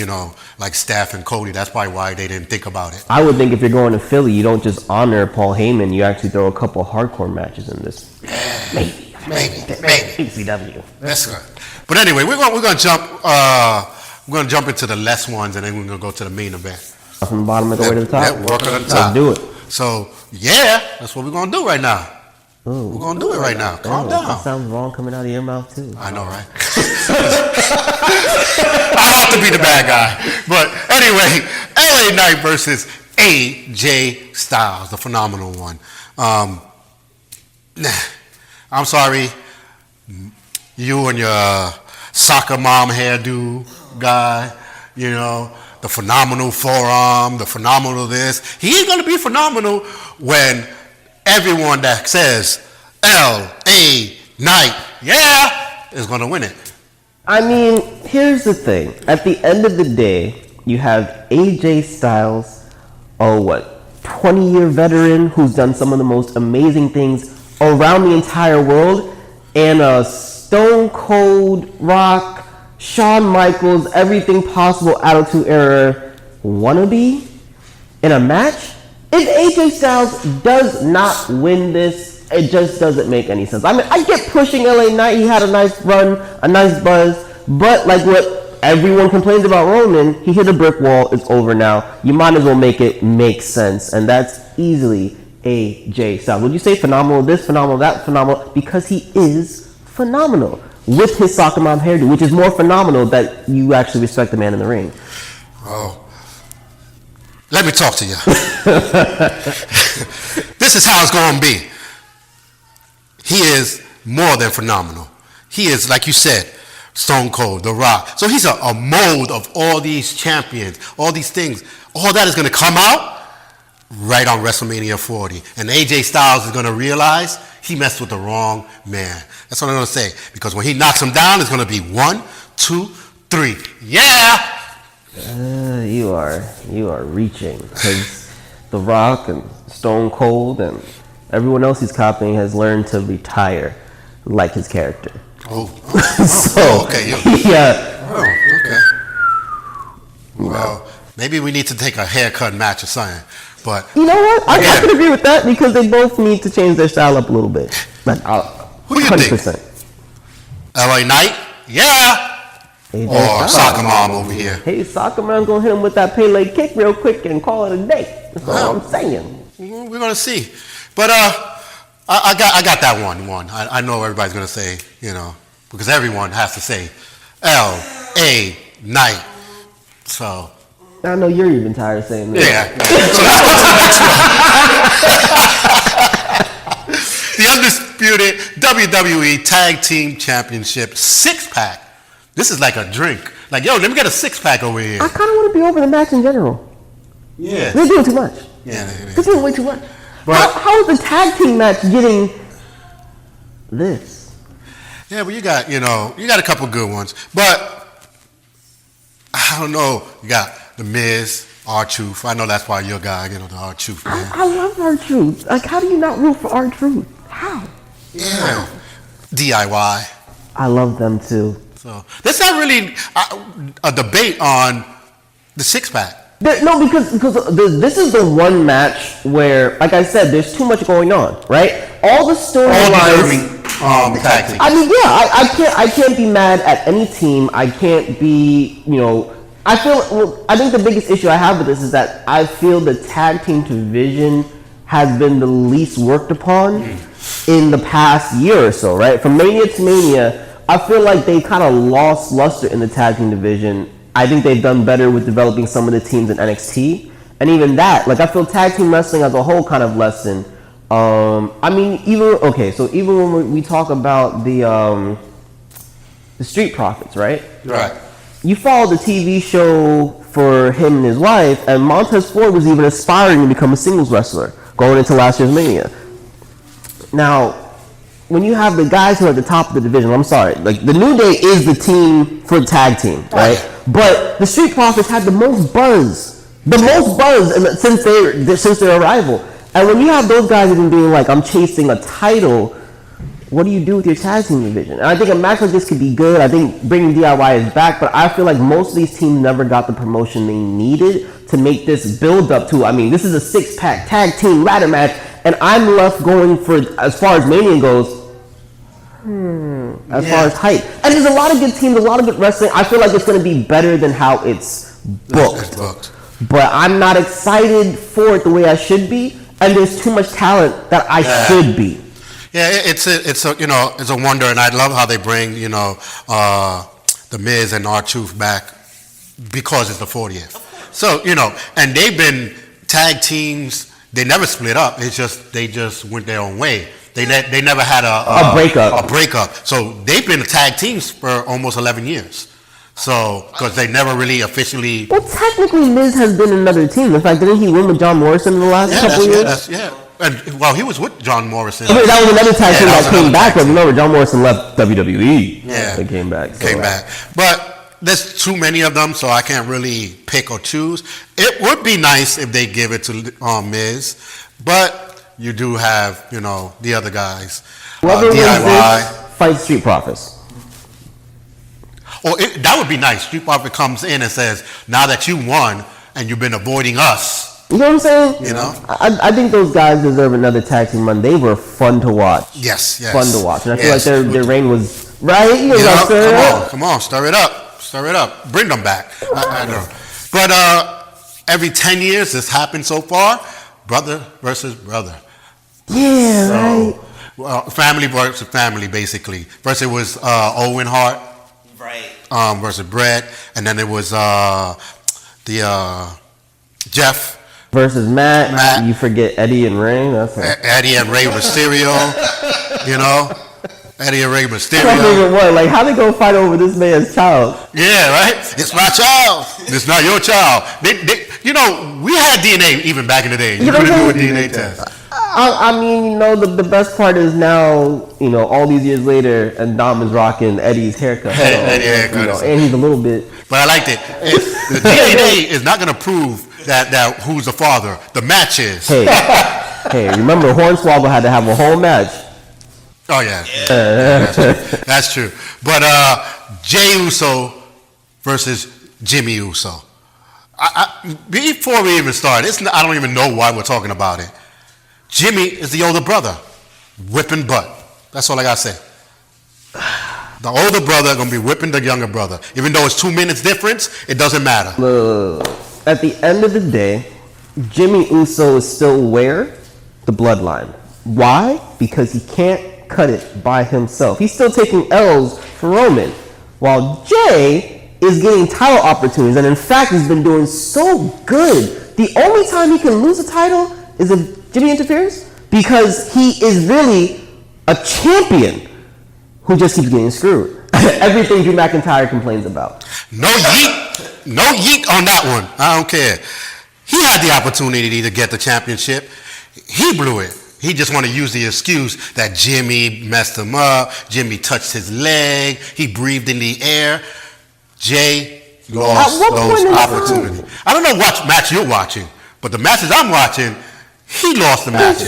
like Steph and Cody. That's probably why they didn't think about it. I would think if you're going to Philly, you don't just honor Paul Heyman. You actually throw a couple hardcore matches in this. Maybe. ECW. That's good. But anyway, we're gonna jump. We're going to jump into the less ones, and then we're going to go to the main event. From the bottom of the way to the top? Yeah, work on the top. Let's do it. So, that's what we're going to do right now. Ooh, we're going to do it right now. Calm down. That sounds wrong coming out of your mouth, too. I know, right? I have to be the bad guy. But anyway, LA Knight versus AJ Styles, the phenomenal one. I'm sorry, you and your soccer mom hairdo guy, the phenomenal forearm, the phenomenal this. He ain't gonna be phenomenal when everyone that says L.A. Knight, is gonna win it. I mean, here's the thing. At the end of the day, you have AJ Styles, 20-year veteran who's done some of the most amazing things around the entire world, and a Stone Cold Rock, Shawn Michaels, everything possible Attitude Era wannabe in a match. If AJ Styles does not win this, it just doesn't make any sense. I mean, I get pushing LA Knight. He had a nice run, a nice buzz, but like what everyone complains about Roman, he hit a brick wall. It's over now. You might as well make it make sense, and that's easily AJ Styles. Would you say phenomenal this, phenomenal that, phenomenal? Because he is phenomenal with his soccer mom hairdo, which is more phenomenal that you actually respect the man in the ring. Oh. Let me talk to you. This is how it's going to be. He is more than phenomenal. He is, like you said, Stone Cold, The Rock. So he's a mold of all these champions, all these things. All that is going to come out right on WrestleMania 40. And AJ Styles is going to realize he messed with the wrong man. That's what I'm going to say. Because when he knocks him down, it's going to be 1, 2, 3. Yeah! You are reaching, because The Rock and Stone Cold and everyone else he's copying has learned to retire like his character. Oh, so okay. Yeah. Oh, okay. Well, maybe we need to take a haircut match or something. But you know what? I can agree with that, because they both need to change their style up a little bit. But who do you 100%. Think? LA Knight? Yeah. Or Soccer Mom over here. Hey, Soccer Mom's gonna hit him with that Pele kick real quick and call it a day. That's all I'm saying. We're gonna see. But I got that one. I know everybody's gonna say, because everyone has to say L.A. Knight. So I know you're even tired of saying that. Yeah. So let's go to the next one. The undisputed WWE Tag Team Championship 6-pack. This is like a drink. Like, yo, let me get a 6-pack over here. I kind of want to be over the match in general. Yeah. They're doing too much. Yeah. They're doing way too much. How is the tag team match getting this? Yeah, but you got a couple good ones. But I don't know. You got The Miz, R-Truth. I know that's why you're a guy, the R-Truth, man. I love R-Truth. Like, how do you not root for R-Truth? How? Yeah. DIY. I love them too. So there's not really a debate on the 6-pack. No, because this is the one match where, like I said, there's too much going on, right? All the storylines. Tag team. I mean, yeah, I can't be mad at any team. I can't be, I think the biggest issue I have with this is that I feel the tag team division has been the least worked upon in the past year or so, right? From Mania to Mania, I feel like they kind of lost luster in the tag team division. I think they've done better with developing some of the teams in NXT. And even that, I feel tag team wrestling as a whole kind of lessened. Even when we talk about the Street Profits, right? Right. You follow the TV show for him and his wife, and Montez Ford was even aspiring to become a singles wrestler going into last year's Mania. Now, when you have the guys who are at the top of the division, I'm sorry, the New Day is the team for the tag team, right? But the Street Profits had the most buzz since their arrival. And when you have those guys even being like, I'm chasing a title, what do you do with your tag team division? And I think a match like this could be good. I think bringing DIY is back, but I feel like most of these teams never got the promotion they needed to make this build up to. I mean, this is a 6-pack tag team ladder match, and I'm left going for, as far as Mania goes, far as hype. And there's a lot of good teams, a lot of good wrestling. I feel like it's going to be better than how it's booked. But I'm not excited for it the way I should be, and there's too much talent that I should be. Yeah, it's a wonder, and I love how they bring the Miz and R-Truth back because it's the 40th. So and they've been tag teams. They never split up. It's just they just went their own way. They never had a breakup. So they've been tag teams for almost 11 years. So, because they never really officially. Well, technically, Miz has been another team. In fact, didn't he win with John Morrison in the last couple years? And, well, he was with John Morrison. That was another tag team that came back. But remember, John Morrison left WWE. Yeah, they came back. But there's too many of them, so I can't really pick or choose. It would be nice if they give it to Miz, but you do have, the other guys. Whoever wins this, fight Street Profits. Or that would be nice. Street Profit comes in and says, now that you won and you've been avoiding us. You know what I'm saying? I think those guys deserve another tag team run. They were fun to watch. Yes. Fun to watch. And I feel like their reign was right. Come on, stir it up. Bring them back. I know. But every 10 years this happened so far, brother versus brother. Yeah, right. Well, family versus family, basically. First it was Owen Hart. Right. Versus Brett, and then it was Jeff versus Matt. You forget Eddie and Ray. Eddie and Ray Mysterio. Eddie and Ray Mysterio. My favorite one. Like, how they go fight over this man's child? Yeah, right. It's my child. It's not your child. We had DNA even back in the day. You couldn't do a DNA test. I mean, the best part is now, all these years later, and Dom is rocking Eddie's haircut. And he's a little bit. But I liked it. The DNA is not going to prove that who's the father. The match is. Hey, remember Hornswoggle had to have a whole match. Oh, yeah. That's true. But Jey Uso versus Jimmy Uso. Before we even start, I don't even know why we're talking about it. Jimmy is the older brother, whipping butt. That's all I gotta say. The older brother gonna be whipping the younger brother. Even though it's 2 minutes difference, it doesn't matter. At the end of the day, Jimmy Uso is still where? The bloodline. Why? Because he can't cut it by himself. He's still taking L's for Roman, while Jay is getting title opportunities, and in fact, he's been doing so good. The only time he can lose a title is if Jimmy interferes, because he is really a champion who just keeps getting screwed. Everything Drew McIntyre complains about. No yeet on that one. I don't care. He had the opportunity to get the championship. He blew it. He just want to use the excuse that Jimmy messed him up. Jimmy touched his leg. He breathed in the air. Jay lost those opportunities. I don't know what match you're watching, but the matches I'm watching, he lost the matches.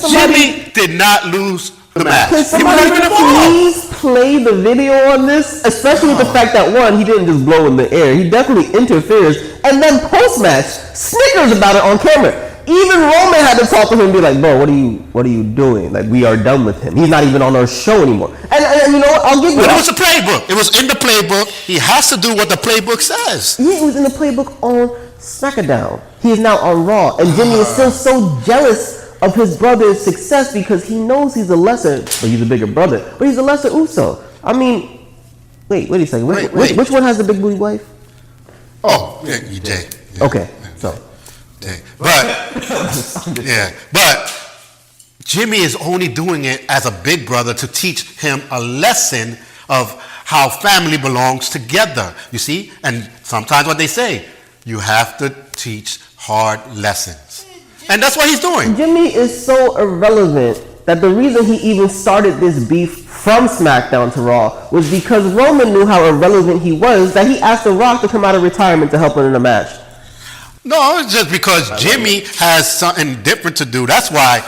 Jimmy did not lose the match. Can somebody please play the video on this? Especially with the fact that, one, he didn't just blow in the air. He definitely interferes. And then post-match, snickers about it on camera. Even Roman had to talk to him and be like, bro, what are you doing? Like, we are done with him. He's not even on our show anymore. And you know what? I'll give you that. But it was a playbook. It was in the playbook. He has to do what the playbook says. Yeah, it was in the playbook on SmackDown. He is now on Raw. And Jimmy is still so jealous of his brother's success because he knows he's a lesser, but he's a bigger brother. But he's a lesser Uso. I mean, wait a second. Which one has the big booty wife? Oh, yeah, Jay. Yeah. Okay, so. But Jimmy is only doing it as a big brother to teach him a lesson of how family belongs together. You see? And sometimes what they say, you have to teach hard lessons. And that's what he's doing. Jimmy is so irrelevant that the reason he even started this beef from SmackDown to Raw was because Roman knew how irrelevant he was that he asked The Rock to come out of retirement to help him in a match. No, it's just because Jimmy has something different to do. That's why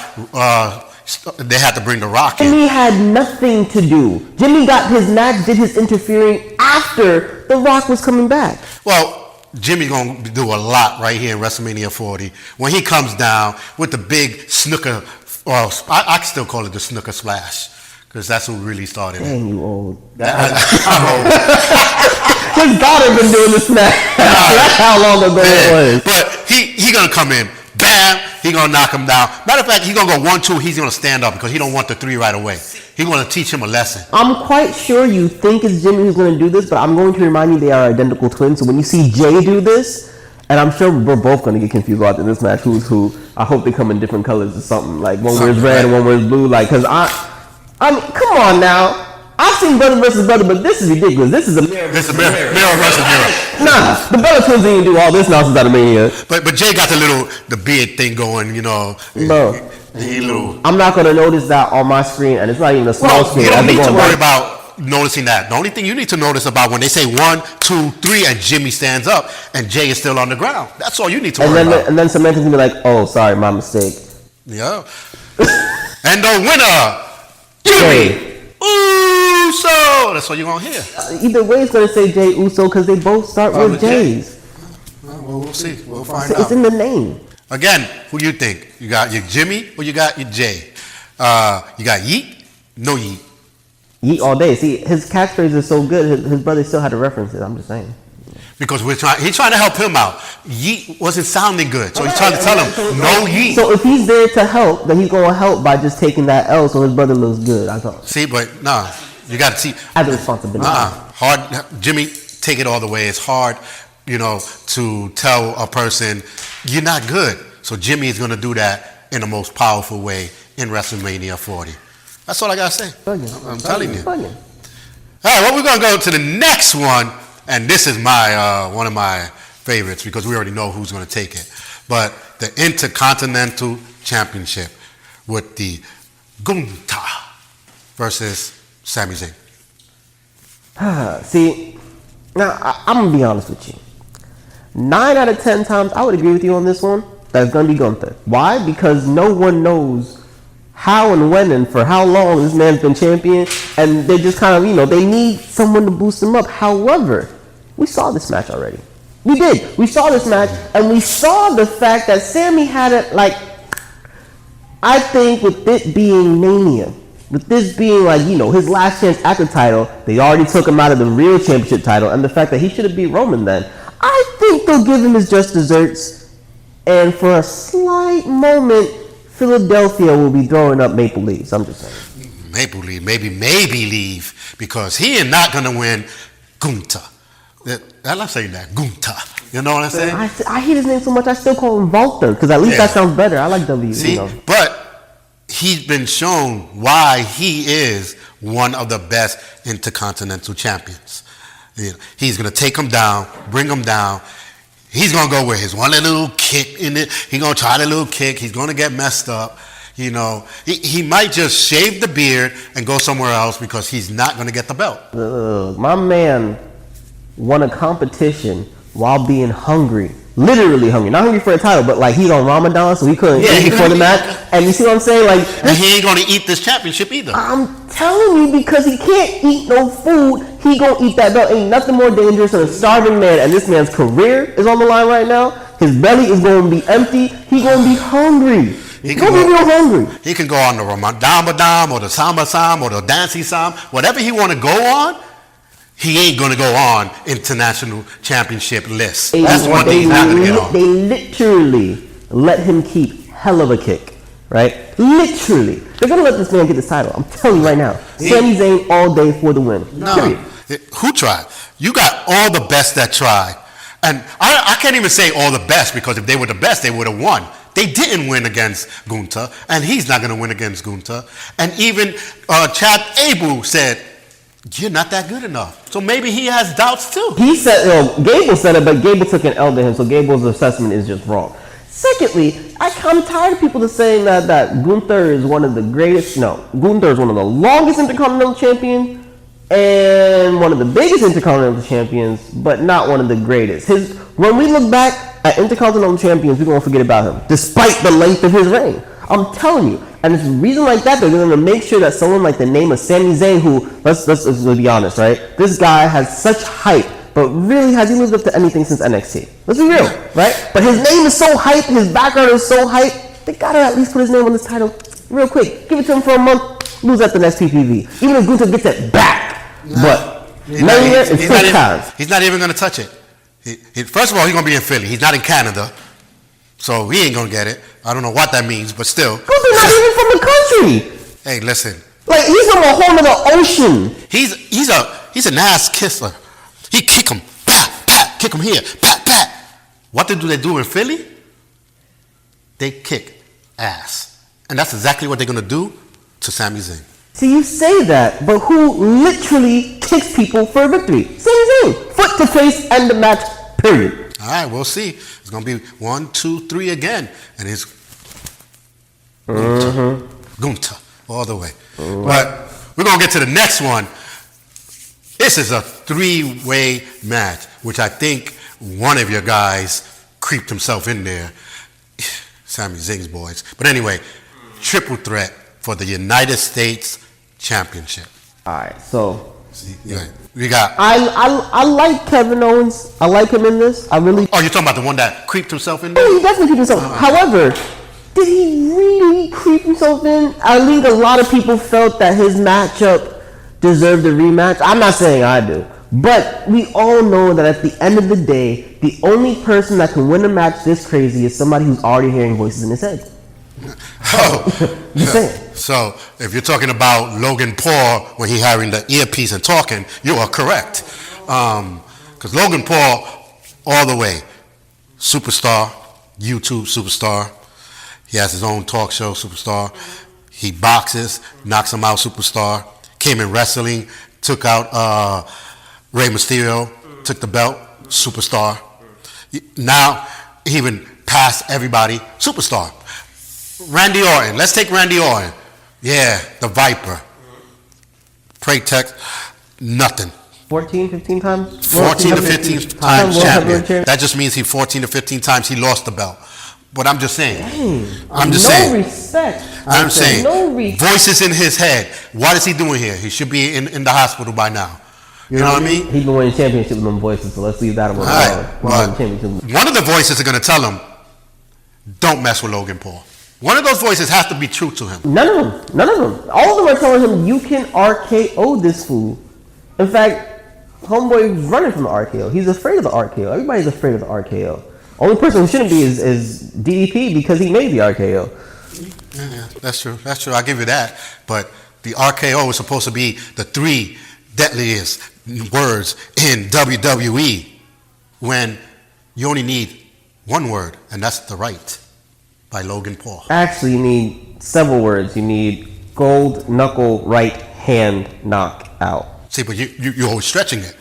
they had to bring The Rock in. Jimmy had nothing to do. Jimmy got his match, did his interfering after The Rock was coming back. Well, Jimmy's going to do a lot right here in WrestleMania 40 when he comes down with the big snooker. Well, I still call it the snooker splash because that's who really started it. Dang, you old. I'm old. His daughter been doing this match. That's how long ago it was. But he going to come in. Bam. He going to knock him down. Matter of fact, he's going to go 1-2. He's going to stand up because he don't want the 3 right away. He's going to teach him a lesson. I'm quite sure you think it's Jimmy who's going to do this, but I'm going to remind you they are identical twins. So when you see Jay do this, and I'm sure we're both going to get confused about in this match who's who. I hope they come in different colors or something. Like one wears red and one wears blue. Like, because I mean, come on now. I've seen brother versus brother, but this is ridiculous. This is a mirror. This is mirror versus mirror. Nah, the Bella Twins didn't do all this nonsense out of Mania. But Jay got the beard thing going, Bro, little. I'm not gonna notice that on my screen, and it's not even a small screen. You don't need to worry about noticing that. The only thing you need to notice about when they say 1, 2, 3, and Jimmy stands up and Jay is still on the ground. That's all you need to worry about. And then Samantha's gonna be like, "Oh, sorry, my mistake." Yeah. And the winner, Jimmy Uso. That's what you're gonna hear. Either way, it's gonna say Jay Uso because they both start with J's. Well, we'll see. We'll find out. It's in the name. Again, who you think? You got your Jimmy or you got your Jay? You got Yeet? No Yeet. Yeet all day. See, his catchphrase is so good. His brother still had to reference it. I'm just saying. Because he's trying to help him out. Yeet wasn't sounding good, so he's trying to tell him no Yeet. So if he's there to help, then he's gonna help by just taking that L, so his brother looks good. I thought. See, but nah, you got to see. As a responsibility. Hard. Jimmy, take it all the way. It's hard, to tell a person you're not good. So Jimmy is gonna do that in the most powerful way in WrestleMania 40. That's all I gotta say. I'm telling you. All right, well, we're gonna go to the next one. And this is one of my favorites because we already know who's going to take it. But the Intercontinental Championship with the Gunther versus Sami Zayn. See, now I'm going to be honest with you. 9 out of 10 times, I would agree with you on this one. That's going to be Gunther. Why? Because no one knows how and when and for how long this man's been champion, and they just kind of, they need someone to boost him up. However, we saw this match already. We did. We saw this match, and we saw the fact that Sammy had it, I think with it being Mania, with this being his last chance at the title, they already took him out of the real championship title, and the fact that he should have beat Roman then, I think they'll give him his just desserts, and for a slight moment, Philadelphia will be throwing up maple leaves. I'm just saying. Maple leaf, maybe leave, because he is not going to win Gunther. I love saying that, Gunther. You know what I'm saying? I hate his name so much, I still call him Walter, because at least that sounds better. I like W. See, but he's been shown why he is one of the best Intercontinental champions. He's going to take him down, bring him down. He's going to go with his one little kick in it. He's going to try the little kick. He's going to get messed up. He might just shave the beard and go somewhere else because he's not going to get the belt. My man won a competition while being hungry. Literally hungry. Not hungry for a title, but he's on Ramadan, so he couldn't eat before the match. And you see what I'm saying? And he ain't going to eat this championship either. I'm telling you, because he can't eat no food, he gonna eat that belt. Ain't nothing more dangerous than a starving man, and this man's career is on the line right now. His belly is going to be empty. He's going to be hungry. He's going to be real hungry. He can go on the Ramadan or the Samba Sam or the Dancing Sam. Whatever he want to go on, he ain't going to go on international championship list. That's one thing he's not going to get on. They literally let him keep hell of a kick, right? Literally. They're going to let this man get this title. I'm telling you right now. Sami Zayn all day for the win. No. Period. Who tried? You got all the best that tried. And I can't even say all the best, because if they were the best, they would have won. They didn't win against Gunther, and he's not going to win against Gunther. And even Chad Abel said, you're not that good enough. So maybe he has doubts too. He said, Gable said it, but Gable took an L to him, so Gable's assessment is just wrong. Secondly, I'm tired of people saying that Gunther is one of the greatest. No, Gunther is one of the longest Intercontinental champions and one of the biggest Intercontinental champions, but not one of the greatest. When we look back at Intercontinental champions, we're going to forget about him, despite the length of his reign. I'm telling you. And it's a reason like that, they're going to make sure that someone like the name of Sami Zayn, who, let's be honest, right? This guy has such hype, but really, has he lived up to anything since NXT? Let's be real, right? But his name is so hype, his background is so hype, they got to at least put his name on this title real quick. Give it to him for a month, lose at the next PPV. Even if Gunther gets it back. But he's not even going to touch it. First of all, he's going to be in Philly. He's not in Canada, so he ain't going to get it. I don't know what that means, but still. Gunther's not even from the country. Hey, listen. He's on a whole other ocean. He's an ass kisser. He kick him, pat, pat, kick him here, pat, pat. What do they do in Philly? They kick ass. And that's exactly what they're going to do to Sami Zayn. See, you say that, but who literally kicks people for a victory? Same thing. Foot to face, end the match, period. All right, we'll see. It's going to be 1, 2, 3 again. And it's Gunta all the way. But we're going to get to the next one. This is a 3-way match, which I think one of your guys creeped himself in there. Sammy Zing's boys. But anyway, triple threat for the United States Championship. All right, so We got. I like Kevin Owens. I like him in this. I really. Oh, you're talking about the one that creeped himself in there? Yeah, he definitely creeped himself. However, did he really creep himself in? I think a lot of people felt that his matchup deserved a rematch. I'm not saying I do, but we all know that at the end of the day, the only person that can win a match this crazy is somebody who's already hearing voices in his head. Oh, Just saying. so if you're talking about Logan Paul when he having the earpiece and talking, you are correct. Because Logan Paul, all the way, superstar, YouTube superstar. He has his own talk show, superstar. He boxes, knocks him out, superstar. Came in wrestling, took out Rey Mysterio, took the belt, superstar. Now, he even passed everybody, superstar. Randy Orton, let's take Randy Orton. Yeah, the Viper. Pray text, nothing. 14, 15 times? 14 to 15 times champion. That just means he 14 to 15 times he lost the belt. But I'm just saying. I'm just saying. No respect. I'm saying. No respect. Voices in his head. What is he doing here? He should be in the hospital by now. You know what I mean? He's been winning championships with them voices, so let's leave that alone. One of the voices are going to tell him, don't mess with Logan Paul. One of those voices has to be true to him. None of them. All of them are telling him, you can RKO this fool. In fact, Homeboy's running from the RKO. He's afraid of the RKO. Everybody's afraid of the RKO. Only person who shouldn't be is DDP because he made the RKO. Yeah, that's true. I'll give you that. But the RKO is supposed to be the 3 deadliest words in WWE when you only need 1 word, and that's the right by Logan Paul. Actually, you need several words. You need gold knuckle right hand knockout. See, but you're always stretching it.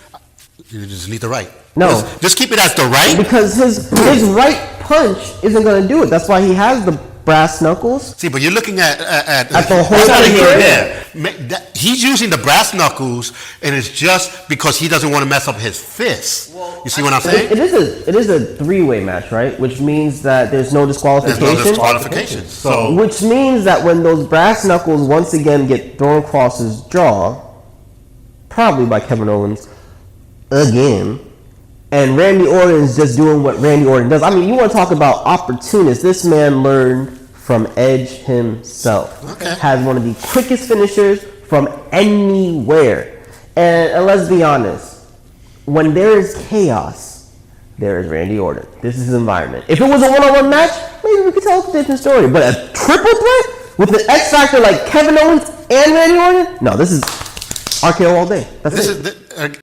You just need the right. No. Just keep it as the right. Because his right punch isn't going to do it. That's why he has the brass knuckles. See, but you're looking at the whole thing. He's using the brass knuckles, and it's just because he doesn't want to mess up his fists. Well, you see what I'm saying? It is a 3-way match, right? Which means that there's no disqualification. There's no disqualification. So, which means that when those brass knuckles once again get thrown across his jaw, probably by Kevin Owens again, and Randy Orton's just doing what Randy Orton does. I mean, you want to talk about opportunists. This man learned from Edge himself. Okay. Has one of the quickest finishers from anywhere. And let's be honest, when there is chaos, there is Randy Orton. This is his environment. If it was a one-on-one match, maybe we could tell a different story. But a triple threat with an X factor like Kevin Owens and Randy Orton? No, this is RKO all day. That's it.